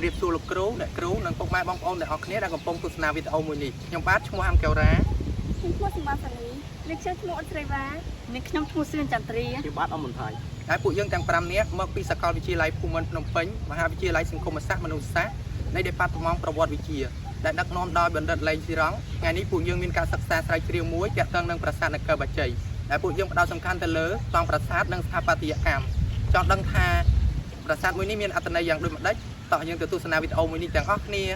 รียบสู้ลูกครูและครูนังปกไม้บองอ้อมแต่ออกนี้ได้กับปงตุสนาวิทย์เอามือนี่ยังบ้านชั่วอังเกลราคุณพูดสิมาสันนี้เล็กเชื่อชั่วอันตรายนี่ขนมชั่วเสื่อจันทรีที่บ้านเอาหมุนไทยได้ปุ๋ยยังจังปรำเนี้ยเมื่อปีสกอลวิจัยไลภูมิพนมเปญมหาวิทยาลัยสังคมศาสตร์มนุษยศาสตร์ในเดปาร์ตมองประวัติวิจัยและนักน้อมดอยบรรดัดเลยสิร้องงานนี้ปุ๋ยยังมีการศึกษาสายเรียวมวยจากทางนังประสานนักเกบใจและปุ๋ยยังประดาวสำคัญแต่เลือจองประสาทนังสถาปัตยกรรมจองดังทาประสาทมวยนี้มีอัตนัยอย่างโดยมัดได้ต่อยังตัวตุสนาวิทย์เอามวยนี้จังออกเนี่ย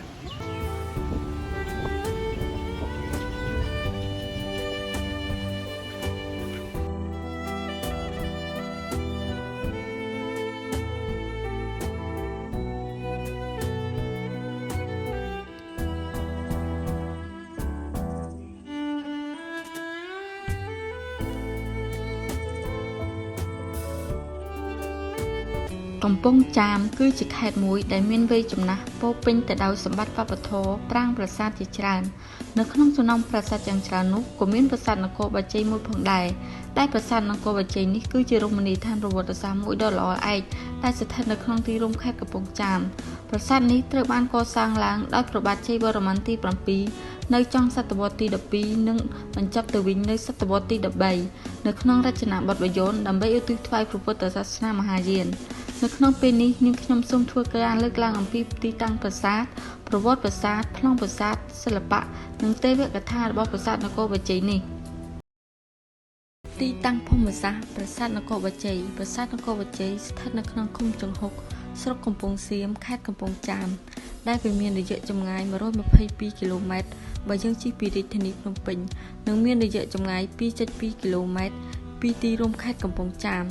កំពង់ចាមគឺជាខេត្តមួយដែលមានវ័យចំណាស់ពោពេញទៅដោយសម្បត្តិវប្បធម៌ប្រាង្គប្រាសាទជាច្រើននៅក្នុងចំណោមប្រាសាទយ៉ាងច្រើននោះក៏មានប្រាសាទនគរបាជ័យមួយផងដែរតែប្រាសាទនគរបាជ័យនេះគឺជារមណីយដ្ឋានប្រវត្តិសាស្ត្រមួយដ៏ល្អឯកដែលស្ថិតនៅក្នុងទីរួមខេត្តកំពង់ចាមប្រាសាទនេះត្រូវបានកសាងឡើងដោយព្រះបាទជ័យវរ្ម័នទី7នៅចុងសតវត្សទី12និងបញ្ចប់ទៅវិញនៅសតវត្សទី13នៅក្នុងរចនាបថបាយ័នដើម្បីឧទ្ទិសថ្វាយព្រះពុទ្ធសាសនាមហាយាននៅក្នុងពេលនេះនាងខ្ញុំសូមធ្វើការលើកឡើងអំពីទីតាំងប្រាសាទប្រវត្តិប្រាសាទប្លង់ប្រាសាទសិល្បៈនិងទេវកថារបស់ប្រាសាទនគរបាជ័យនេះទីតាំងភូមិសាស្ត្រប្រាសាទនគរបាជ័យប្រាសាទនគរបាជ័យស្ថិតនៅក្នុងឃុំចង្ហុកស្រុកកំពង់សៀមខេត្តកំពង់ចាមដែលវាមានរយៈចម្ងាយ122គីឡូម៉ែត្របើយើងជិះពីរាជធានីភ្នំពេញនិងមានរយៈចម្ងាយ 2.2 គីឡូម៉ែត្រពីទីរួមខេត្តកំពង់ចាម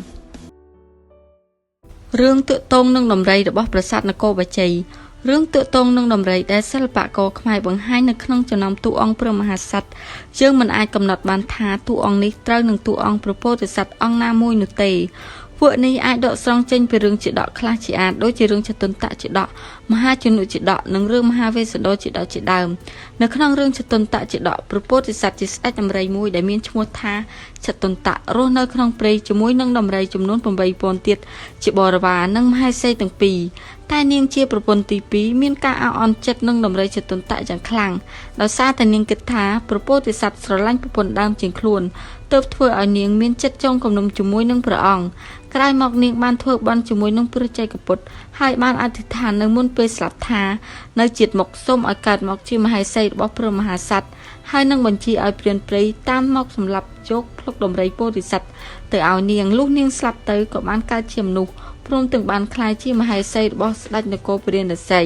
រឿងទាក់ទងនឹងដំរីរបស់ប្រាសាទនគរបាជ័យរឿងទាក់ទងនឹងដំរីដែលសិល្បករខ្មែរបង្ហាញនៅក្នុងចំណោមតួអង្គព្រះមហាក្សត្រយើងមិនអាចកំណត់បានថាតួអង្គនេះត្រូវនឹងតួអង្គព្រះពោធិសត្វអង្គណាមួយនោះទេពួកនេះអាចដកស្រង់ចេញពីរឿងជាដកខ្លះជាអាចដូចជារឿងចតុន្តៈជាដកមហាជនុជាដកនិងរឿងមហាវេស្សន្តរជាដកជាដើមនៅក្នុងរឿងចតុន្តៈជាដកព្រះពោធិសត្វជាស្ដេចដំរីមួយដែលមានឈ្មោះថាចតុន្តៈរស់នៅក្នុងព្រៃជាមួយនឹងដំរីចំនួន8000ទៀតជាបរិវារនិងមហេសីទាំងពីរតែនាងជាប្រពន្ធទី2មានការអោនអន់ចិត្តនឹងដំរីចតុន្តៈយ៉ាងខ្លាំងដោយសារតែនាងគិតថាព្រះពោធិសត្វស្រឡាញ់ប្រពន្ធដើមជាងខ្លួនទើបធ្វើឲ្យនាងមានចិត្តចងគំនុំជាមួយនឹងព្រះអង្គក្រោយមកនាងបានធ្វើបន់ជាមួយនឹងព្រះចៃកពុទ្ធហើយបានអធិដ្ឋាននៅមុនពេលស្លាប់ថានៅជាតិមុខសូមឲ្យកើតមកជាមហេសីរបស់ព្រះមហាក្សត្រហើយនឹងបញ្ជាឲ្យព្រានព្រៃតាមមកសម្លាប់យកភ្លុកដំរីពោធិសត្វទៅឲ្យនាងលុះនាងស្លាប់ទៅក៏បានកើតជាមនុស្សព្រមទាំងបានក្លាយជាមហេសីរបស់ស្ដេចនគរព្រានរាសី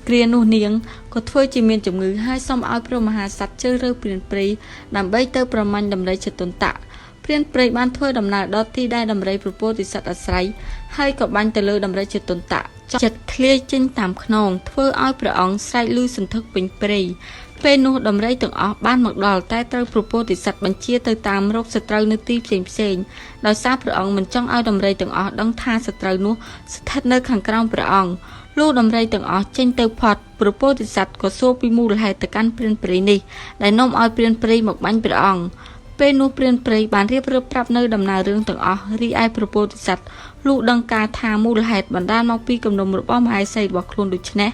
គ្រានោះនាងក៏ធ្វើជាមានជំងឺហើយសូមឲ្យព្រះមហាក្សត្រជ្រើសរើសព្រានព្រៃដើម្បីទៅប្រមាញ់ដំរីចតុន្តៈព្រានព្រៃបានធ្វើដំណើរដល់ទីដែលដំរីព្រះពោធិសត្វអាស្រ័យហើយក៏បាញ់ទៅលើដំរីចតុន្តៈចិត្តធ្លាយចេញតាមខ្នងធ្វើឲ្យព្រះអង្គស្រែកឮសន្ធឹកពេញព្រៃពេលនោះដំរីទាំងអស់បានមកដល់តែត្រូវព្រះពោធិសត្វបញ្ជាទៅតាមរកសត្រូវនៅទីផ្សេងដោយសារព្រះអង្គមិនចង់ឲ្យដំរីទាំងអស់ដឹងថាសត្រូវនោះស្ថិតនៅខាងក្រោមព្រះអង្គលុះដំរីទាំងអស់ចេញទៅផុតព្រះពោធិសត្វក៏សួរពីមូលហេតុទៅកាន់ព្រានព្រៃនេះដែលនាំឲ្យព្រានព្រៃមកបាញ់ព្រះអង្គពេលនោះព្រានព្រៃបានរៀបរាប់ប្រាប់នៅដំណើររឿងទាំងអស់រីឯព្រះពោធិសត្វលុះដឹងការថាមូលហេតុបណ្ដាលមកពីគំនុំរបស់មហេសីរបស់ខ្លួនដូច្នេះ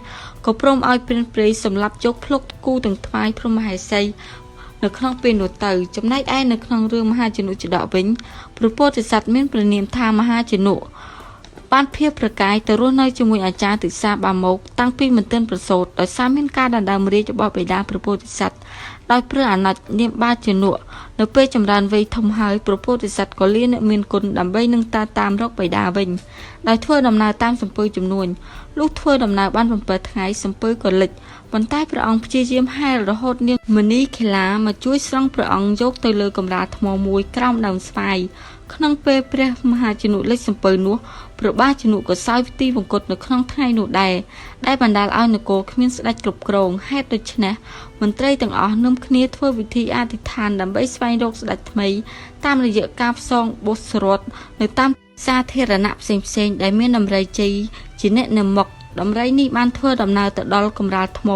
ក៏ព្រមឲ្យព្រានព្រៃសម្លាប់យកភ្លុកគូទាំងថ្វាយព្រះមហេសីនៅក្នុងពេលនោះទៅចំណែកឯនៅក្នុងរឿងមហាជនុជាដកវិញព្រះពោធិសត្វមានព្រះនាមថាមហាជនុបានភៀសប្រកាយទៅរស់នៅជាមួយអាចារ្យទិសាបាមកតាំងពីមិនទាន់ប្រសូតដោយសារមានការដណ្ដើមរាជរបស់បិតាព្រះពោធិសត្វដោយព្រះអាណត្តិនាមបាជនុនៅពេលចម្រើនវ័យធំហើយព្រះពោធិសត្វក៏លាអ្នកមានគុណដើម្បីនឹងតាមរកបិតាវិញដោយធ្វើដំណើរតាមសំពើចំនួនលុះធ្វើដំណើរបាន7ថ្ងៃសំពើក៏លិចប៉ុន្តែព្រះអង្គព្យាយាមហែលរហូតនាងមនីខេឡាមកជួយស្រង់ព្រះអង្គយកទៅលើកម្រាលថ្មមួយក្រោមដើមស្វាយក្នុងពេលព្រះមហាជនុលិចសំពើនោះព្រះបាទជនុក៏សោយទីវង្គតនៅក្នុងថ្ងៃនោះដែរដែលបណ្ដាលឲ្យនគរគ្មានស្ដេចគ្រប់គ្រងហេតុដូច្នេះមន្ត្រីទាំងអស់នាំគ្នាធ្វើពិធីអធិដ្ឋានដើម្បីស្វែងរកស្ដេចថ្មីតាមរយៈការផ្សងបុស្រត់នៅតាមសាធារណៈផ្សេងៗដែលមានដំរីជ័យជាអ្នកនមុខដំរីនេះបានធ្វើដំណើរទៅដល់កម្រាលថ្ម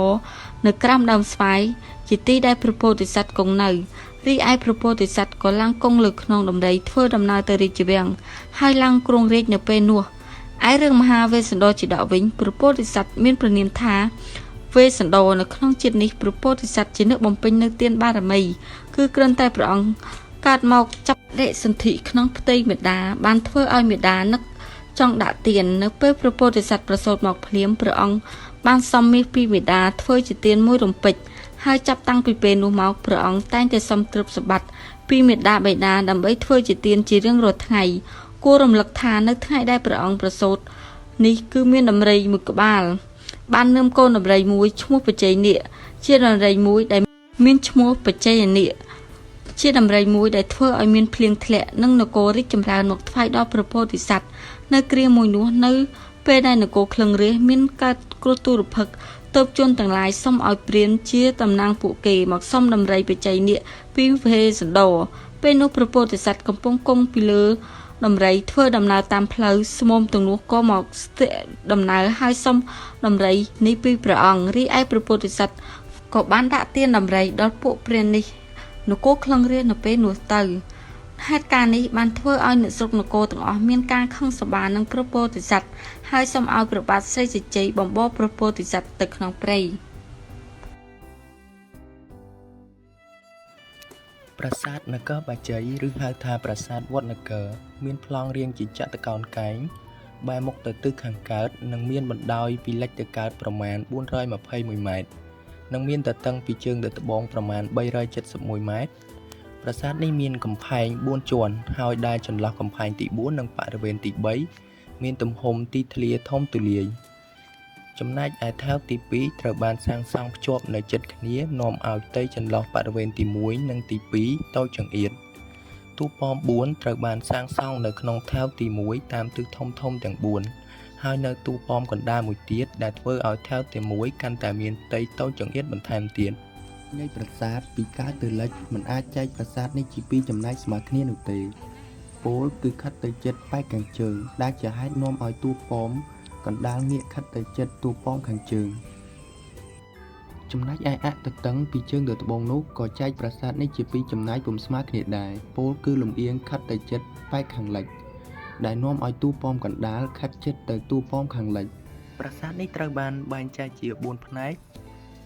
នៅក្រោមដើមស្វាយជាទីដែលព្រះពោធិសត្វគង់នៅរីឯព្រះពោធិសត្វក៏ឡើងគង់លើខ្នងដំរីធ្វើដំណើរទៅរាជវាំងហើយឡើងគ្រងរាជនៅពេលនោះ ឯរឿងមហាវេស្សន្តរជាតកវិញព្រះពោធិសត្វមានព្រះនាមថាវេស្សន្តរនៅក្នុងជាតិនេះព្រះពោធិសត្វជាអ្នកបំពេញនៅទានបារមីគឺគ្រាន់តែព្រះអង្គកើតមកចាប់បដិសន្ធិក្នុងផ្ទៃមេដាបានធ្វើឲ្យមេដានឹកចង់ដាក់ទាននៅពេលព្រះពោធិសត្វប្រសូតមកភ្លាមព្រះអង្គបានសំមាសពីមេដាធ្វើជាទានមួយរំពេចហើយចាប់តាំងពីពេលនោះមកព្រះអង្គតែងតែសុំទ្រព្យសម្បត្តិពីមេដាបិតាដើម្បីធ្វើជាទានជារៀងរាល់ថ្ងៃគួររំលឹកថានៅថ្ងៃដែលព្រះអង្គប្រសូតនេះគឺមានដំរីមួយក្បាលបាននឹមកូនដំរីមួយឈ្មោះបច្ចេយនិកជាដំរីមួយដែលមានឈ្មោះបច្ចេយនិកជាដំរីមួយដែលធ្វើឲ្យមានភ្លៀងធ្លាក់និងនគររីកចម្រើនមកថ្វាយដល់ព្រះពោធិសត្វនៅគ្រាមួយនោះនៅពេលដែលនគរក្លឹងរាសមានកើតគ្រោះទុរភិក្សទើបជនទាំងឡាយសុំឲ្យព្រានជាតំណាងពួកគេមកសុំដំរីបច្ចេយនិកពីវេស្សន្តរពេលនោះព្រះពោធិសត្វកំពុងគង់ពីលើដំរីធ្វើដំណើរតាមផ្លូវស្មុំទាំងនោះក៏មកស្ទាក់ដំណើរហើយសុំដំរីនេះពីព្រះអង្គរីឯព្រះពោធិសត្វក៏បានដាក់ទានដំរីដល់ពួកព្រាននេះនគរក្លឹងរាសនៅពេលនោះទៅហេតុការណ៍នេះបានធ្វើឲ្យអ្នកស្រុកនគរទាំងអស់មានការខឹងសម្បារនឹងព្រះពោធិសត្វហើយសូមឲ្យព្រះបាទស្រីសញ្ជ័យបំបរព្រះពោធិសត្វទៅក្នុងព្រៃ ប្រាសាទនគរបាជ័យឬហៅថាប្រាសាទវត្តនគរមានប្លង់រាងជាចតុកោណកែងបែរមុខទៅទិសខាងកើតនិងមានបណ្ដោយពីលិចទៅកើតប្រមាណ421ម៉ែត្រនិងមានទទឹងពីជើងទៅត្បូងប្រមាណ371ម៉ែត្រប្រាសាទនេះមានកំផែង4ជាន់ហើយដែលចន្លោះកំផែងទី4និងបរិវេណទី3មានទំហំទីធ្លាធំទូលាយចំណែកឯថែវទី2ត្រូវបានសាងសង់ភ្ជាប់នៅជិតគ្នានាំឲ្យផ្ទៃចន្លោះបរិវេណទី1និងទី2តូចចង្អៀតទូប៉ម4ត្រូវបានសាងសង់នៅក្នុងថែវទី1តាមទិសធំទាំង4ហើយនៅទូប៉មកណ្ដាលមួយទៀតដែលធ្វើឲ្យថែវទី1កាន់តែមានផ្ទៃតូចចង្អៀតបន្ថែមទៀតនៃប្រាសាទពីកើតទៅលិចមិនអាចចែកប្រាសាទនេះជាពីរចំណែកស្មើគ្នានោះទេពោលគឺខិតទៅជិតប៉ែកខាងជើងដែលជាហេតុនាំឲ្យទូប៉មកណ្ដាលងាកខិតទៅជិតទូប៉មខាងជើងចំណែកឯអទតឹងពីជើងទៅត្បូងនោះក៏ចែកប្រាសាទនេះជាពីរចំណែកពុំស្មើគ្នាដែរពោលគឺលំអៀងខិតទៅជិតប៉ែកខាងលិចដែលនាំឲ្យទូប៉មកណ្ដាលខិតជិតទៅទូប៉មខាងលិចប្រាសាទនេះត្រូវបានបែងចែកជា4ផ្នែក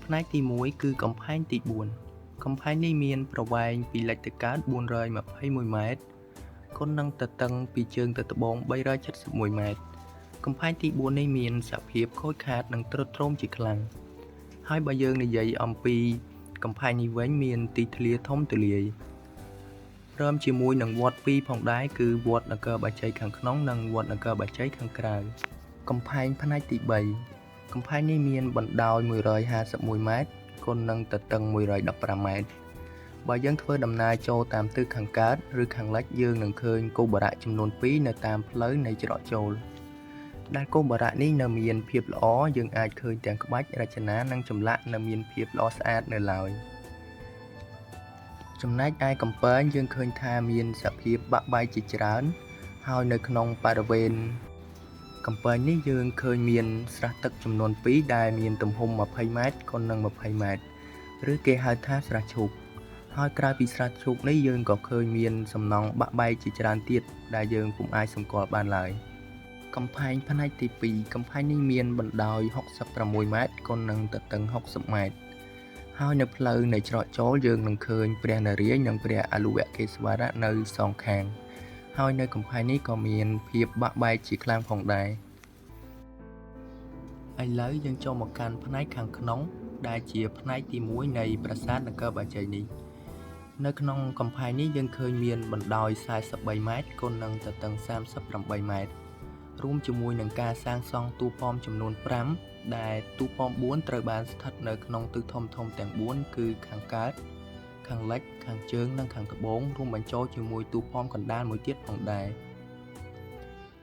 ផ្នែកទី1គឺកំផែងទី4កំផែងនេះមានប្រវែងពីលិចទៅកើត421ម៉ែត្រគុណនឹងទទឹងពីជើងទៅត្បូង371ម៉ែត្រកំផែងទី4នេះមានសភាពខូចខាតនិងទ្រុឌទ្រោមជាខ្លាំងហើយបើយើងនិយាយអំពីកំផែងនេះវិញមានទីធ្លាធំទូលាយព្រមជាមួយនឹងវត្តពីរផងដែរគឺវត្តនគរបាជ័យខាងក្នុងនិងវត្តនគរបាជ័យខាងក្រៅកំផែងផ្នែកទី3កំផែងនេះមានបណ្ដោយ151ម៉ែត្រគុណនឹងទទឹង115ម៉ែត្របើយើងធ្វើដំណើរចូលតាមទិសខាងកើតឬខាងលិចយើងនឹងឃើញគោបារៈចំនួន2នៅតាមផ្លូវនៃច្រកចូលដែលគោបារៈនេះនៅមានភាពល្អយើងអាចឃើញទាំងក្បាច់រចនានិងចម្លាក់នៅមានភាពល្អស្អាតនៅឡើយចំណែកឯកំពែងយើងឃើញថាមានសភាពបាក់បែកជាច្រើនហើយនៅក្នុងបរិវេណកំពែងនេះយើងឃើញមានស្រះទឹកចំនួន2ដែលមានទំហំ20ម៉ែត្រគុណនឹង20ម៉ែត្រឬគេហៅថាស្រះឈូកហើយក្រៅពីស្រះឈូកនេះយើងក៏ឃើញមានសំណង់បាក់បែកជាច្រើនទៀតដែលយើងពុំអាចសម្គាល់បានឡើយកំផែងផ្នែកទី2កំផែងនេះមានបណ្ដោយ66ម៉ែត្រគុណនឹងទទឹង60ម៉ែត្រហើយនៅផ្លូវនៃច្រកចូលយើងនឹងឃើញព្រះនរាយណ៍និងព្រះអលុវកេសវរៈនៅសងខាងហើយនៅកំផែងនេះក៏មានភាពបាក់បែកជាខ្លាំងផងដែរឥឡូវយើងចូលមកកាន់ផ្នែកខាងក្នុងដែលជាផ្នែកទី1នៃប្រាសាទនគរបាជ័យនេះនៅក្នុងកំផែងនេះយើងឃើញមានបណ្ដោយ43ម៉ែត្រគុណនឹងទទឹង38ម៉ែត្ររួមជាមួយនឹងការសាងសង់ទូប៉មចំនួន5ដែលទូប៉ម4ត្រូវបានស្ថិតនៅក្នុងទិសធំទាំង4គឺខាងកើតខាងលិចខាងជើងនិងខាងត្បូងរួមបញ្ចូលជាមួយទូប៉មកណ្ដាលមួយទៀតផងដែរ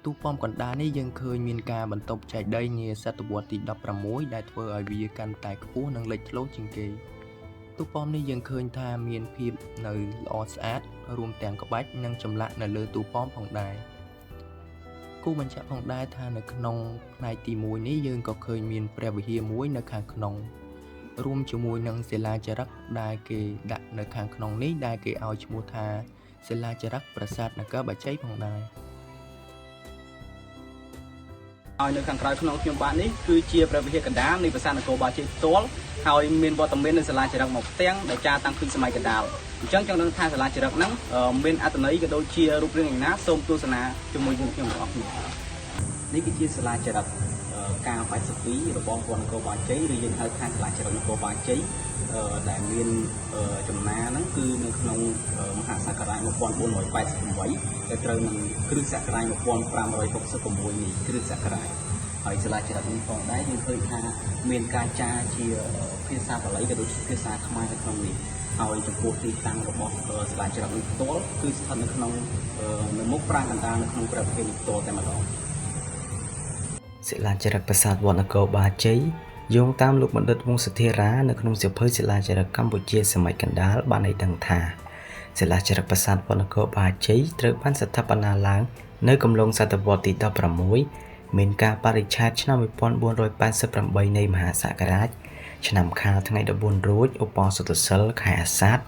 ទូប៉មកណ្ដាលនេះយើងឃើញមានការបន្ទប់ចែកដីនាសតវត្សទី16ដែលធ្វើឲ្យវាកាន់តែខ្ពស់និងលេចធ្លោជាងគេទូប៉មនេះយើងឃើញថាមានភាពនៅល្អស្អាតរួមទាំងក្បាច់និងចម្លាក់នៅលើទូប៉មផងដែរគូបញ្ជាក់ផងដែរថានៅក្នុងផ្នែកទី1នេះយើងក៏ឃើញមានព្រះវិហារមួយនៅខាងក្នុងរួមជាមួយនឹងសិលាចារឹកដែលគេដាក់នៅខាងក្នុងនេះដែលគេឲ្យឈ្មោះថាសិលាចារឹកប្រាសាទនគរបាជ័យផងដែរ ហើយនៅខាងក្រៅក្នុងខ្ញុំបាទនេះគឺជាព្រះវិហារកណ្ដាលនៃប្រាសាទនគរបាលជ័យផ្ទាល់ហើយមានវត្តមាននៅសាលាចរិកមកផ្ទាំងដែលចារតាំងពីសម័យកណ្ដាលអញ្ចឹងចង់ដឹងថាសាលាចរិកហ្នឹងមានអត្ថន័យក៏ដូចជារូបរាងយ៉ាងណាសូមទស្សនាជាមួយយើងខ្ញុំទាំងអស់គ្នានេះគឺជាសាលាចរិកការ82របស់វត្តនគរបាលជ័យឬយើងហៅថាសាលាចរិកនគរបាលជ័យដែលមានចំណាហ្នឹងគឺនៅក្នុងមហាសករាជ1488ដែលត្រូវនឹងគ្រិស្តសករាជ1566នេះគ្រិស្តសករាជហើយសាលាចរិកនេះផងដែរយើងឃើញថាមានការចារជាភាសាបាលីក៏ដូចជាភាសាខ្មែរនៅក្នុងនេះហើយចំពោះទីតាំងរបស់សាលាចរិកនេះផ្ទាល់គឺស្ថិតនៅក្នុងនៅមុខប្រាង្គកណ្ដាលនៅក្នុងព្រះវិហារនេះផ្ទាល់តែម្ដងសិលាចារឹកប្រាសាទវត្តនគរបាលជ័យយោងតាមលោកបណ្ឌិតវង្សធារានៅក្នុងសៀវភៅសិលាចារឹកកម្ពុជាសម័យកណ្ដាលបានឲ្យដឹងថាសិលាចារឹកប្រាសាទវត្តនគរបាលជ័យត្រូវបានស្ថាបនាឡើងនៅកំឡុងសតវត្សទី16មានការបរិច្ឆេទឆ្នាំ1488នៃមហាសករាជឆ្នាំខាលថ្ងៃ14រោចឧបោសថសីលខែអាសាឍ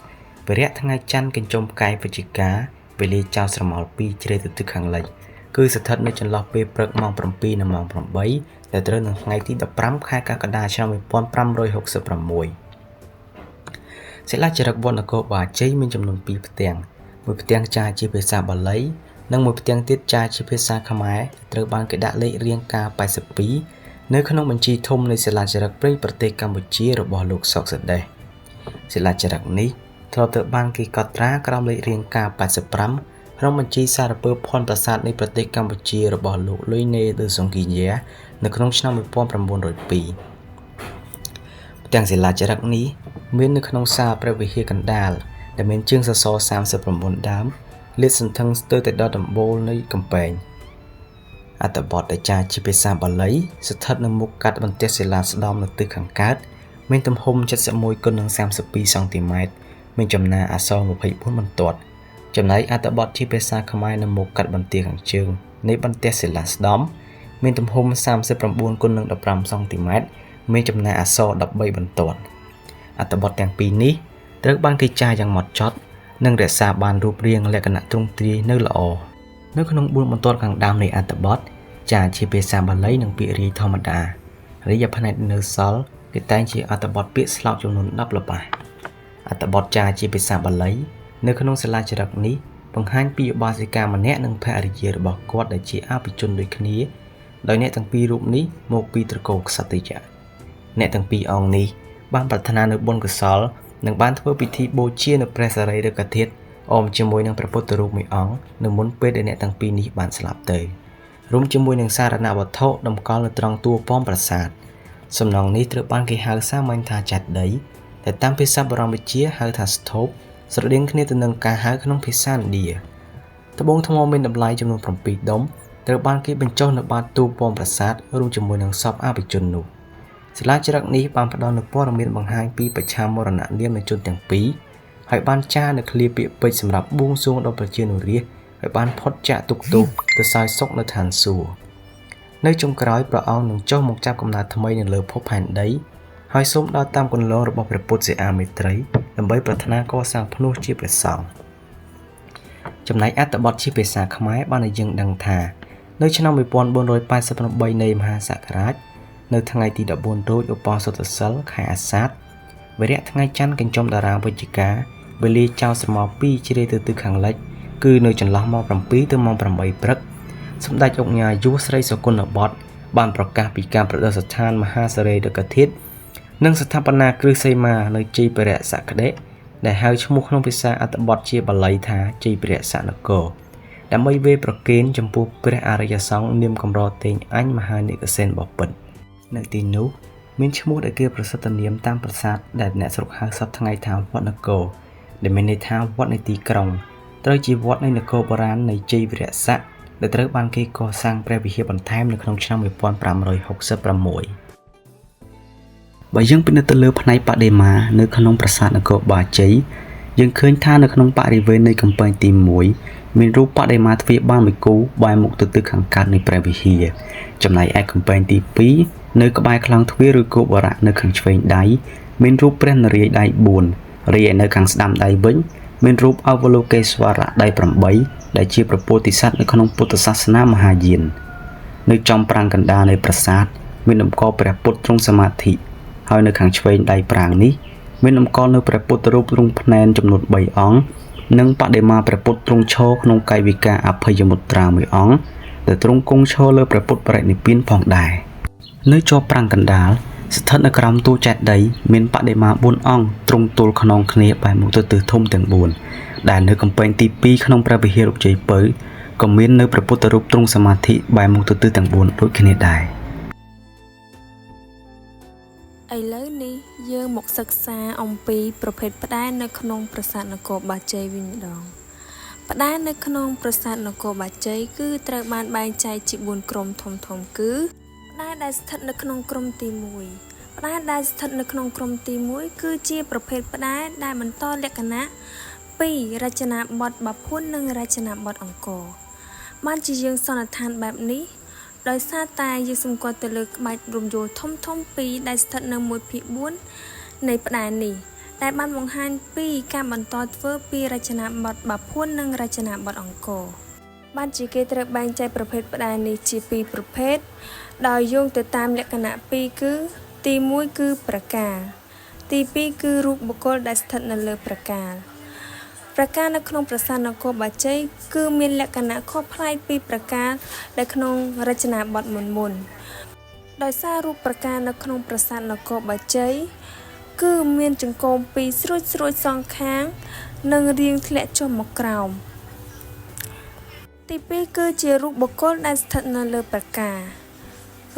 វរៈថ្ងៃច័ន្ទកញ្ចុំផ្កាយវិច្ឆិកាវេលាចៅស្រមោល2ជ្រេទៅទិសខាងលិចគឺស្ថិតនៅចន្លោះពេលព្រឹកម៉ោង7និងម៉ោង8ដែលត្រូវនឹងថ្ងៃទី15ខែកក្កដាឆ្នាំ1566សិលាចារឹកវត្តនគរបាលជ័យមានចំនួន2ផ្ទាំងមួយផ្ទាំងចារជាភាសាបាលីនិងមួយផ្ទាំងទៀតចារជាភាសាខ្មែរត្រូវបានគេដាក់លេខរៀងការ82នៅក្នុងបញ្ជីធំនៃសិលាចារឹកព្រៃប្រទេសកម្ពុជារបស់លោកសុកសដេសសិលាចារឹកនេះធ្លាប់ត្រូវបានគេកត់ត្រាក្រោមលេខរៀងការ85ក្នុងបញ្ជីសារពើភ័ណ្ឌប្រាសាទនៃប្រទេសកម្ពុជារបស់លោកលុយណេដឺសុងគីញ៉ានៅក្នុងឆ្នាំ1902ផ្ទាំងសិលាចារឹកនេះមាននៅក្នុងសាលព្រះវិហារកណ្ដាលដែលមានជើងសសរ39ដើមលាតសន្ធឹងស្ទើរតែដល់ដំបូលនៃកំពែងអត្ថបទដែលចារជាភាសាបាលីស្ថិតនៅមុខកាត់បន្ទះសិលាស្ដំនៅទិសខាងកើតមានទំហំ71គុណនឹង32សង់ទីម៉ែត្រមានចំណាអក្សរ24បន្ទាត់ចំណែកអត្ថបទជាភាសាខ្មែរនៅមុខកាត់បន្ទះខាងជើងនៃបន្ទះសិលាស្ដំមានទំហំ39គុណនឹង15សង់ទីម៉ែត្រមានចំណាអក្សរ13បន្ទាត់អត្ថបទទាំងពីរនេះត្រូវបានគេចារយ៉ាងហ្មត់ចត់និងរក្សាបានរូបរាងលក្ខណៈទ្រង់ទ្រាយនៅល្អនៅក្នុង4បន្ទាត់ខាងដើមនៃអត្ថបទចារជាភាសាបាលីនិងពាក្យរាយធម្មតារីឯផ្នែកនៅសល់គេតែងជាអត្ថបទពាក្យស្លោកចំនួន10ល្បះអត្ថបទចារជាភាសាបាលីនៅក្នុងសិលាចារឹកនេះបង្ហាញពីឧបាសិកាម្នាក់និងភរិយារបស់គាត់ដែលជាអភិជនដូចគ្នាដោយអ្នកទាំងពីររូបនេះមកពីត្រកូលក្សត្រិយៈអ្នកទាំងពីរអង្គនេះបានប្រាថ្នានៅបុណ្យកុសលនិងបានធ្វើពិធីបូជានៅព្រះសារីរិកធាតុអមជាមួយនឹងព្រះពុទ្ធរូបមួយអង្គនៅមុនពេលដែលអ្នកទាំងពីរនេះបានស្លាប់ទៅរួមជាមួយនឹងសារណវត្ថុតម្កល់នៅត្រង់តួប៉មប្រាសាទសំណង់នេះត្រូវបានគេហៅសាមញ្ញថាចាត់ដីតែតាមភាសាបរមវិទ្យាហៅថាស្ថូបស្រដៀងគ្នាទៅនឹងការហៅក្នុងភាសាឥណ្ឌាត្បូងថ្មមានតម្លៃចំនួន7ដុំត្រូវបានគេបញ្ចុះនៅបាតទូប៉មប្រាសាទរួមជាមួយនឹងសពអភិជននោះសិលាចារឹកនេះបានផ្ដល់នូវព័ត៌មានបង្ហាញពីបច្ឆាមរណនាមនៃជនទាំងពីរហើយបានចារនៅឃ្លាពាក្យពេចន៍សម្រាប់បួងសួងដល់ប្រជានុរាស្ត្រហើយបានផុតចាកទុក្ខទោសទៅសោយសុខនៅឋានសួគ៌នៅចុងក្រោយព្រះអង្គនឹងចុះមកចាប់កំណើតថ្មីនៅលើភពផែនដីហើយសូមដើរតាមគន្លងរបស់ព្រះពុទ្ធសិអាមេត្រីដើម្បីប្រាថ្នាកសាងភ្នោះជាព្រះសង្ឃចំណែកអត្ថបទជាភាសាខ្មែរបានឲ្យយើងដឹងថានៅឆ្នាំ1488នៃមហាសករាជនៅថ្ងៃទី14រោចឧបោសថសីលខែអាសាឍវរៈថ្ងៃច័ន្ទកញ្ចុំតារាវិច្ឆិកាវេលាចៅស្រមោល2ជ្រេទៅទិសខាងលិចគឺនៅចន្លោះម៉ោង7ទៅម៉ោង8ព្រឹកសម្ដេចអង្គញាយុវស្រីសុគន្ធបុត្របានប្រកាសពីការប្រតិស្ថានមហាសារីរិកធាតុនិងស្ថាបនាគ្រឹះសីមានៅជ័យបរៈសក្តិដែលហៅឈ្មោះក្នុងភាសាអត្ថបទជាបាលីថាជ័យបរៈសនគរដើម្បីវេប្រគេនចំពោះព្រះអរិយសង្ឃនាមកម្រតេងអញមហានិកសេនបពិតនៅទីនោះមានឈ្មោះដែលគេប្រសិទ្ធនាមតាមប្រាសាទដែលអ្នកស្រុកហៅសពថ្ងៃថាវត្តនគរដែលមានន័យថាវត្តនៃទីក្រុងត្រូវជាវត្តនៃនគរបុរាណនៃជ័យវរៈស័ក្តិដែលត្រូវបានគេកសាងព្រះវិហារបន្ថែមនៅក្នុងឆ្នាំ1566បើយើងពិនិត្យទៅលើផ្នែកបដិមានៅក្នុងប្រាសាទនគរបាលជ័យយើងឃើញថានៅក្នុងបរិវេណនៃកំពែងទី1មានរូបបដិមាទ្វារបានមួយគូបែរមុខទៅទិសខាងកើតនៃព្រះវិហារចំណែកឯកំពែងទី2នៅក្បែរក្លោងទ្វារឬគោបរៈនៅខាងឆ្វេងដៃមានរូបព្រះនរាយណ៍ដៃ4រីឯនៅខាងស្ដាំដៃវិញមានរូបអវលោកេស្វរៈដៃ8ដែលជាព្រះពោធិសត្វនៅក្នុងពុទ្ធសាសនាមហាយាន នៅចំប្រាង្គកណ្ដាលនៃប្រាសាទមានតម្កល់ព្រះពុទ្ធទ្រង់សមាធិហើយនៅខាងឆ្វេងដៃប្រាង្គនេះមានតម្កល់នៅព្រះពុទ្ធរូបទ្រង់ភ្នែនចំនួន3អង្គនិងបដិមាព្រះពុទ្ធទ្រង់ឈរក្នុងកាយវិការអភយមុត្រាមួយអង្គដែលទ្រង់គង់ឈរលើព្រះពុទ្ធបរិនិព្វានផងដែរនៅជាប់ប្រាង្គកណ្ដាលស្ថិតនៅក្រោមទូចេតិយមានបដិមា4អង្គទ្រង់ទល់ខ្នងគ្នាបែរមុខទៅទិសធំទាំង4ដែលនៅកំពែងទី2ក្នុងព្រះវិហាររូបជ័យពៅក៏មាននៅព្រះពុទ្ធរូបទ្រង់សមាធិបែរមុខទៅទិសទាំង4ដូចគ្នាដែរឥឡូវនេះយើងមកសិក្សាអំពីប្រភេទផ្តែរនៅក្នុងប្រាសាទនគរបាជ័យវិញម្ដងផ្តែរនៅក្នុងប្រាសាទនគរបាជ័យគឺត្រូវបានបែងចែកជា4ក្រុមធំៗគឺផ្តែរដែលស្ថិតនៅក្នុងក្រុមទី1ផ្តែរដែលស្ថិតនៅក្នុងក្រុមទី1គឺជាប្រភេទផ្តែរដែលបន្តលក្ខណៈពីរចនាបថបាភួននិងរចនាបថអង្គរបានជាយើងសន្និដ្ឋានបែបនេះដោយសារតែយើងសម្គាល់ទៅលើក្បាច់រំយោលធំៗពីរដែលស្ថិតនៅ1/4នៃផ្តែរនេះដែលបានបង្ហាញពីការបន្តធ្វើពីរចនាបថបាភួននិងរចនាបថអង្គរបានជាគេត្រូវបែងចែកប្រភេទផ្តែរនេះជា2ប្រភេទដោយយោងទៅតាមលក្ខណៈ2គឺទី1គឺប្រការទី2គឺរូបបុគ្គលដែលស្ថិតនៅលើប្រការនៅក្នុងប្រាសាទនគរបាជ័យគឺមានលក្ខណៈខុសប្លែកពីប្រការដែលក្នុងរចនាបថមុនដោយសាររូបប្រការនៅក្នុងប្រាសាទនគរបាជ័យគឺមានចង្កូមពីរស្រួចសងខាងនិងរាងធ្លាក់ចុះមកក្រោមទី2គឺជារូបបុគ្គលដែលស្ថិតនៅលើប្រការ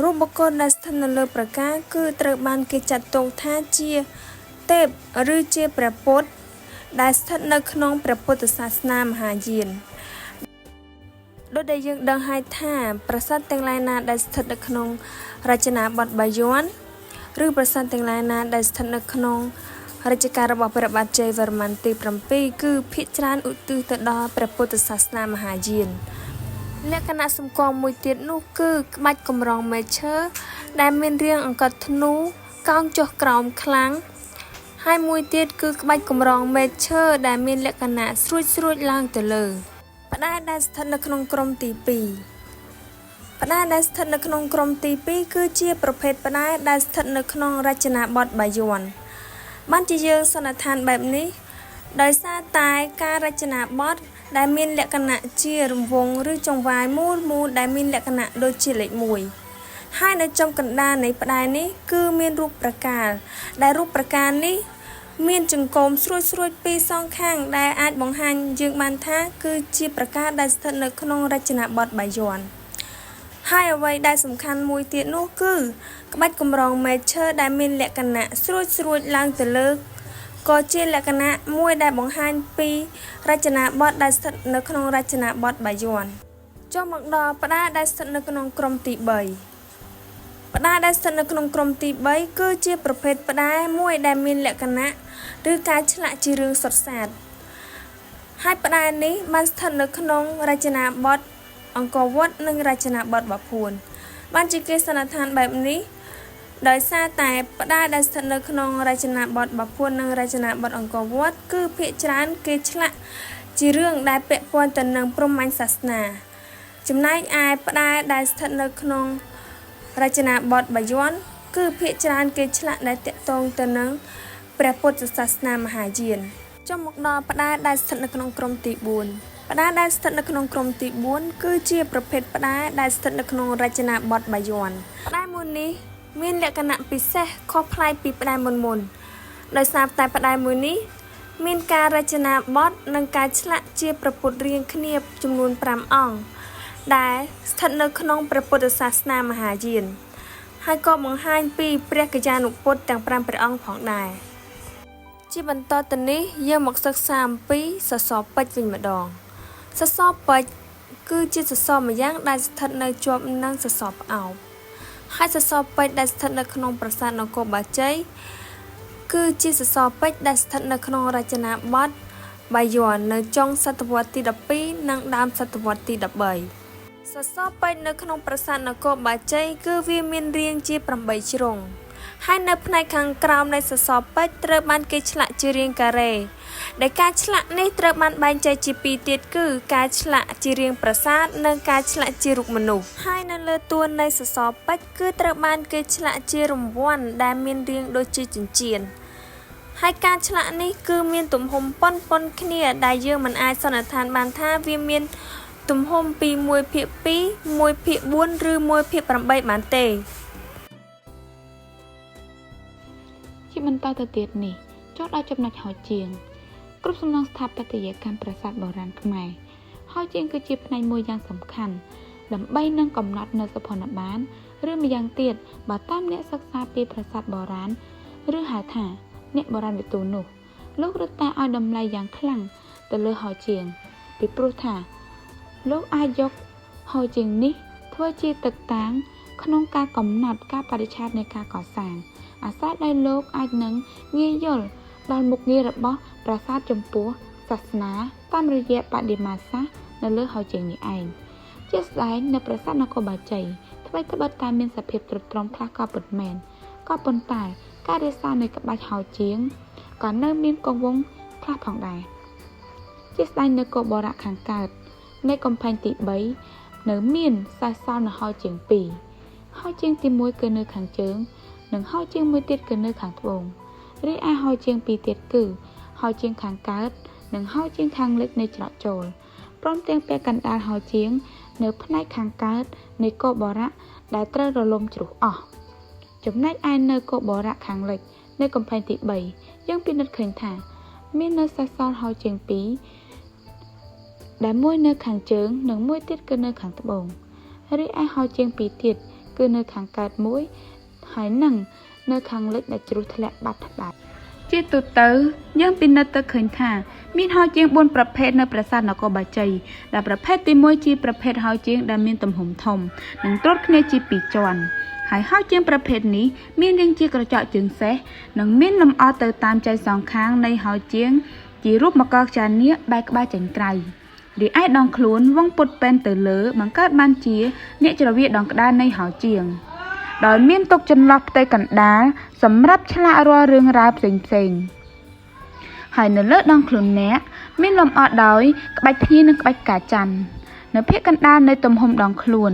រូបបុគ្គលដែលស្ថិតនៅលើប្រការគឺត្រូវបានគេចាត់ទុកថាជាទេពឬជាព្រះពុទ្ធដែលស្ថិតនៅក្នុងព្រះពុទ្ធសាសនាមហាយានដូចដែលយើងដឹងហើយថាប្រាសាទទាំងឡាយណាដែលស្ថិតនៅក្នុងរចនាបថបាយ័នឬប្រាសាទទាំងឡាយណាដែលស្ថិតនៅក្នុងរជ្ជកាលរបស់ព្រះបាទជ័យវរ្ម័នទី7គឺភាគច្រើនឧទ្ទិសទៅដល់ព្រះពុទ្ធសាសនាមហាយានលក្ខណៈសម្គាល់មួយទៀតនោះគឺក្បាច់កម្រងមេឈើដែលមានរាងអង្កត់ធ្នូកោងចុះក្រោមខ្លាំងហើយមួយទៀតគឺក្បាច់កម្រងមេឈើដែលមានលក្ខណៈស្រួចឡើងទៅលើផ្តែរដែលស្ថិតនៅក្នុងក្រុមទី2ផ្តែរដែលស្ថិតនៅក្នុងក្រុមទី2គឺជាប្រភេទផ្តែរដែលស្ថិតនៅក្នុងរចនាបថបាយ័នបានជាយើងសន្និដ្ឋានបែបនេះដោយសារតែការរចនាបថដែលមានលក្ខណៈជារង្វង់ឬចង្វាយមូលដែលមានលក្ខណៈដូចជាលេខ1ហើយនៅចំកណ្ដាលនៃផ្តែរនេះគឺមានរូបប្រការដែលរូបប្រការនេះមានចង្កូមស្រួចពីរសងខាងដែលអាចបង្ហាញយើងបានថាគឺជាប្រការដែលស្ថិតនៅក្នុងរចនាបថបាយ័នហើយអ្វីដែលសំខាន់មួយទៀតនោះគឺក្បាច់កម្រងមេឈើដែលមានលក្ខណៈស្រួចឡើងទៅលើក៏ជាលក្ខណៈមួយដែលបង្ហាញពីរចនាបថដែលស្ថិតនៅក្នុងរចនាបថបាយ័នចុះមកដល់ផ្តែរដែលស្ថិតនៅក្នុងក្រុមទី3ផ្តែរដែលស្ថិតនៅក្នុងក្រុមទី3គឺជាប្រភេទផ្តែរមួយដែលមានលក្ខណៈឬការឆ្លាក់ជារឿងសុទ្ធសាធហើយផ្តែរនេះបានស្ថិតនៅក្នុងរចនាបថអង្គរវត្តនិងរចនាបថបាភួនបានជាគេសន្និដ្ឋានបែបនេះដោយសារតែផ្តែរដែលស្ថិតនៅក្នុងរចនាបថបាភួននិងរចនាបថអង្គរវត្តគឺភាគច្រើនគេឆ្លាក់ជារឿងដែលពាក់ព័ន្ធទៅនឹងព្រហ្មញ្ញសាសនាចំណែកឯផ្តែរដែលស្ថិតនៅក្នុងរចនាបថបាយ័នគឺភាគច្រើនគេឆ្លាក់ដែលតាក់ទងទៅនឹងព្រះពុទ្ធសាសនាមហាយានចុះមកដល់ផ្តែរដែលស្ថិតនៅក្នុងក្រុមទី4ផ្តែរដែលស្ថិតនៅក្នុងក្រុមទី4គឺជាប្រភេទផ្តែរដែលស្ថិតនៅក្នុងរចនាបថបាយ័នផ្តែរមួយនេះមានលក្ខណៈពិសេសខុសប្លែកពីផ្តែរមុនដោយសារតែផ្តែរមួយនេះមានការរចនាបថនិងការឆ្លាក់ជាព្រះពុទ្ធរាងគ្នាចំនួន5អង្គដែលស្ថិតនៅក្នុងព្រះពុទ្ធសាសនាមហាយានហើយក៏បង្ហាញពីព្រះកញ្ញានុពុទ្ធទាំង5ព្រះអង្គផងដែរជាបន្តទៅនេះយើងមកសិក្សាអំពីសសរពេជ្រវិញម្ដងសសរពេជ្រគឺជាសសរម្យ៉ាងដែលស្ថិតនៅជាប់នឹងសសរផ្អោបហើយសសរពេជ្រដែលស្ថិតនៅក្នុងប្រាសាទនគរបាជ័យគឺជាសសរពេជ្រដែលស្ថិតនៅក្នុងរចនាបថបាយ័ននៅចុងសតវត្សទី12និងដើមសតវត្សទី13សសរពេជ្រនៅក្នុងប្រាសាទនគរបាជ័យគឺវាមានរាងជា8ជ្រុង ហើយនៅផ្នែកខាងក្រោមនៃសសរពេជ្រត្រូវបានគេឆ្លាក់ជារាងការ៉េដែលការឆ្លាក់នេះត្រូវបានបែងចែកជាពីរទៀតគឺការឆ្លាក់ជារាងប្រាសាទនិងការឆ្លាក់ជារូបមនុស្សហើយនៅលើតួនៃសសរពេជ្រគឺត្រូវបានគេឆ្លាក់ជារង្វាន់ដែលមានរាងដូចជាចិញ្ចៀនហើយការឆ្លាក់នេះគឺមានទំហំប៉ុនៗគ្នាដែលយើងមិនអាចសន្និដ្ឋានបានថាវាមានទំហំពី1/2 1/4 ឬ1/8បានទេជាបន្តទៅទៀតនេះចូលដល់ចំណុចហោជាងគ្រប់សំណង់ស្ថាបត្យកម្មប្រាសាទបុរាណខ្មែរហោជាងគឺជាផ្នែកមួយយ៉ាងសំខាន់ដើម្បីនឹងកំណត់នៅសភនបានឬម្យ៉ាងទៀតបើតាមអ្នកសិក្សាពីប្រាសាទបុរាណឬហៅថាអ្នកបុរាណវិទូនោះលោករត់តែឲ្យតម្លៃយ៉ាងខ្លាំងទៅលើហោជាងពីព្រោះថាលោកអាចយកហោជាងនេះធ្វើជាទឹកតាំងក្នុងការកំណត់ការបរិច្ឆេទនៃការកសាងអាស្រ័យដោយលោកអាចនឹងងាយយល់ដល់មុខងាររបស់ប្រាសាទចំពោះសាសនាតាមរយៈបដិមាសាស្ត្រនៅលើហោជាងនេះឯងជាស្ដែងនៅប្រាសាទនគរបាជ័យថ្មីត្បិតតែមានសភាពទ្រុឌទ្រោមខ្លះក៏ពិតមែនក៏ប៉ុន្តែការរក្សានៃក្បាច់ហោជាងក៏នៅមានកង្វង់ខ្លះផងដែរជាស្ដែងនៅគោបរៈខាងកើតនៃកំផែងទី3នៅមានសេសសល់នៅហោជាង2ហោជាងទី1គឺនៅខាងជើងនិងហោជាងមួយទៀតគឺនៅខាងត្បូងរីឯហោជាង2ទៀតគឺហោជាងខាងកើតនិងហោជាងខាងលិចនៃច្រកចូលព្រមទាំងពាក់កណ្ដាលហោជាងនៅផ្នែកខាងកើតនៃគោបរៈដែលត្រូវរលំជ្រុះអស់ចំណែកឯនៅគោបរៈខាងលិចនៅកំផែងទី3យើងពិនិត្យឃើញថាមាននៅសេសសល់ហោជាង2ដែលមួយនៅខាងជើងនិងមួយទៀតគឺនៅខាងត្បូងរីឯហោជាង2ទៀតគឺនៅខាងកើតមួយហើយនឹងនៅខាងលិចដែលជ្រុះធ្លាក់បាត់បាត់ជាទូទៅយើងពិនិត្យទៅឃើញថាមានហោជាង4ប្រភេទនៅប្រាសាទនគរបាជ័យដែលប្រភេទទី1ជាប្រភេទហោជាងដែលមានទំហំធំនិងត្រួតគ្នាជា2ជាន់ហើយហោជាងប្រភេទនេះមានរាងជាក្រចកជើងសេះនិងមានលម្អទៅតាមចៃសងខាងនៃហោជាងជារូបមកលខ្យានាគបែរក្បាលចេញក្រៅរីឯដងខ្លួនវងពុតពេនទៅលើបង្កើតបានជាអ្នកជ្រវាដងក្តារនៃហោជាងដោយមានទុកចន្លោះផ្ទៃកណ្ដាលសម្រាប់ឆ្លាក់រាល់រឿងរ៉ាវផ្សេងៗហើយនៅលើដងខ្លួនអ្នកមានលម្អដោយក្បាច់ភ្ញីនិងក្បាច់ផ្កាច័ន្ទនៅភាគកណ្ដាលនៃទំហំដងខ្លួន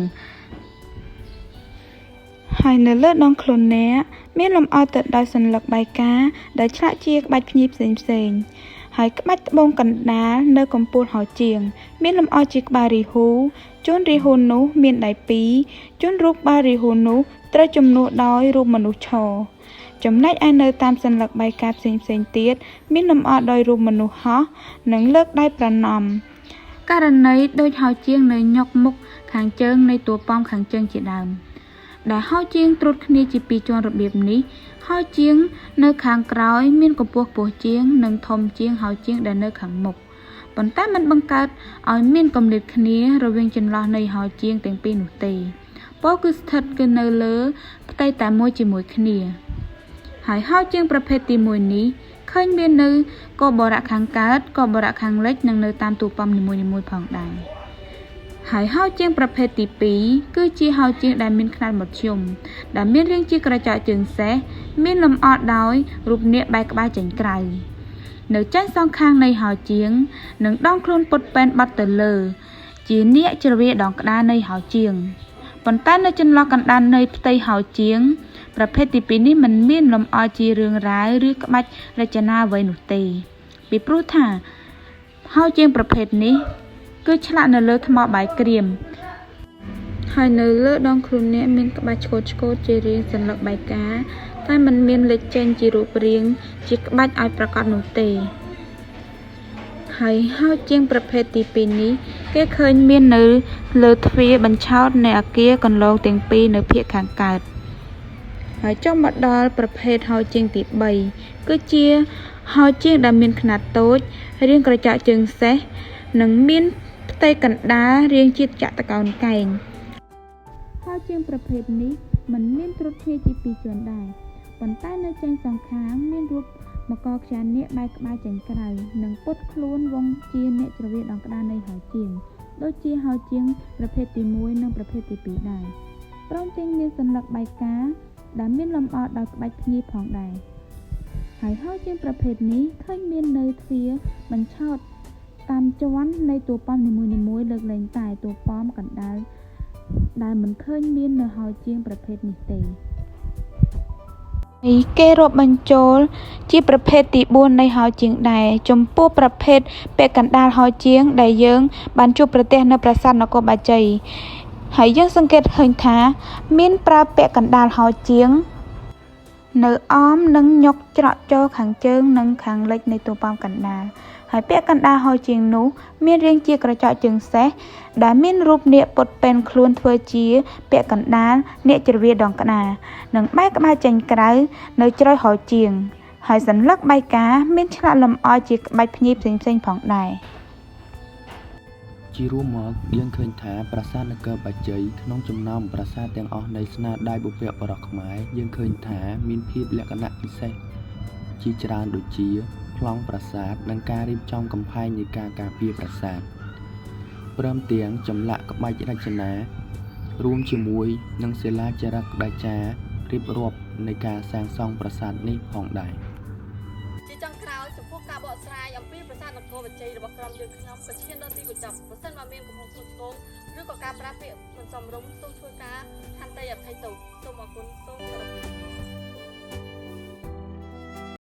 ហើយនៅលើដងខ្លួនអ្នកមានលម្អទៅដោយសន្លឹកបាយការដែលឆ្លាក់ជាក្បាច់ភ្ញីផ្សេងៗហើយក្បាច់ត្បូងកណ្ដាលនៅកំពូលហោជាងមានលម្អជាក្បាលរាហូជួនរាហូនោះមានដៃ2ជួនរូបក្បាលរាហូនោះត្រូវជំនួសដោយរូបមនុស្សឈរចំណែកឯនៅតាមសន្លឹកបាយការផ្សេងៗទៀតមានលម្អដោយរូបមនុស្សហោះនិងលើកដៃប្រណម្យករណីដូចហោជាងនៅញុកមុខខាងជើងនៃតួប៉មខាងជើងជាដើមដែលហោជាងត្រួតគ្នាជាពីរជាន់របៀបនេះហោជាងនៅខាងក្រោយមានកម្ពស់ខ្ពស់ជាងនិងធំជាងហោជាងដែលនៅខាងមុខប៉ុន្តែมันបង្កើតឲ្យមានគម្លាតគ្នារវាងចន្លោះនៃហោជាងទាំងពីរនោះទេពោលគឺស្ថិតគឺនៅលើផ្ទៃតែមួយជាមួយគ្នាហើយហោជាងប្រភេទទី1នេះឃើញមាននៅគោបរៈខាងកើតគោបរៈខាងលិចនិងនៅតាមតួប៉មនីមួយៗផងដែរហើយហោជាងប្រភេទទី2គឺជាហោជាងដែលមានខ្នាតមធ្យមដែលមានរាងជាក្រចកជើងសេះមានលម្អដោយរូបនាគបែរក្បាលចេញក្រៅនៅចុងសងខាងនៃហោជាងនិងដងខ្លួនពុតពេនបាត់ទៅលើជានាគជ្រវាដងក្តារនៃហោជាងប៉ុន្តែនៅចន្លោះកណ្ដាលនៃផ្ទៃហោជាងប្រភេទទី2នេះមិនមានលម្អជារឿងរ៉ាវឬក្បាច់រចនាអ្វីនោះទេពីព្រោះថាហោជាងប្រភេទនេះគឺឆ្លាក់នៅលើថ្មបាយក្រៀមហើយនៅលើដងខ្លួនអ្នកមានក្បាច់ឆ្កូតជារាងសន្លឹកបាយការតែมันមានលេចចេញជារូបរាងជាក្បាច់ឲ្យប្រកបនោះទេហើយហោជាងប្រភេទទី2នេះគេឃើញមាននៅលើទ្វារបញ្ឆោតនៃអគារកន្លងទាំងពីរនៅភាគខាងកើតហើយចុះមកដល់ប្រភេទហោជាងទី3គឺជាហោជាងដែលមានខ្នាតតូចរាងក្រចកជើងសេះនិងមានផ្ទៃកណ្ដាលរាងជាចតុកោណកែងហោជាងប្រភេទនេះមិនមានត្រួតគ្នាជាពីរជាន់ដែរប៉ុន្តែនៅចេញសងខាងមានរូបមកលខ្យានាគបែរក្បាលចេញក្រៅនិងពុតខ្លួនវងជាអ្នកជ្រវាដងក្តារនៃហោជាងដូចជាហោជាងប្រភេទទី1និងប្រភេទទី2ដែរព្រមទាំងមានសន្លឹកបាយការ ដែលមានលម្អដោយក្បាច់ភ្ញីផងដែរហើយហោជាងប្រភេទនេះឃើញមាននៅទ្វារបញ្ឆោតតាមជាន់នៃតួប៉មនីមួយៗលើកលែងតែតួប៉មកណ្ដាលដែលមិនឃើញមាននៅហោជាងប្រភេទនេះទេគេរាប់បញ្ចូលជាប្រភេទទី4នៃហោជាងដែរចំពោះប្រភេទពាក់កណ្ដាលហោជាងដែលយើងបានជួបប្រទះនៅប្រាសាទនគរបាជ័យហើយយើងសង្កេតឃើញថាមានប្រើពាក់កណ្ដាលហោជាងនៅអមនិងញុកច្រកចូលខាងជើងនិងខាងលិចនៃតួប៉មកណ្ដាលហើយពាក់កណ្ដាលហោជាងនោះមានរាងជាក្រចកជើងសេះដែលមានរូបនាគពុតពេនខ្លួនធ្វើជាពាក់កណ្ដាលនាគជ្រវាដងក្តារនិងបែរក្បាលចេញក្រៅនៅជ្រោយហោជាងហើយសន្លឹកបៃកាមានឆ្លាក់លម្អជាក្បាច់ភ្ញីផ្សេងៗផងដែរជារួមមកយើងឃើញថាប្រាសាទនគរបាជ័យក្នុងចំណោមប្រាសាទទាំងអស់នៃស្នាដៃបុព្វបុរសខ្មែរយើងឃើញថាមានភាពលក្ខណៈពិសេសជាច្រើនដូចជាប្លង់ប្រាសាទនិងការរៀបចំកំផែងនៃការការពារប្រាសាទព្រមទាំងចម្លាក់ក្បាច់រចនារួមជាមួយនឹងសិលាចារឹកដែលចាររៀបរាប់នៃការសាងសង់ប្រាសាទនេះផងដែរជាចុងក្រោយចំពោះការបកស្រាយអំពីប្រាសាទនគរបាជ័យរបស់ក្រុមយើងខ្ញុំក៏ឈានដល់ទីបញ្ចប់បើសិនមកមានកំហុសឆ្គងឬក៏ការប្រាពាក្យមិនសមរម្យសូមធ្វើការខន្តីអភ័យទោសសូមអរគុណសូមគោរព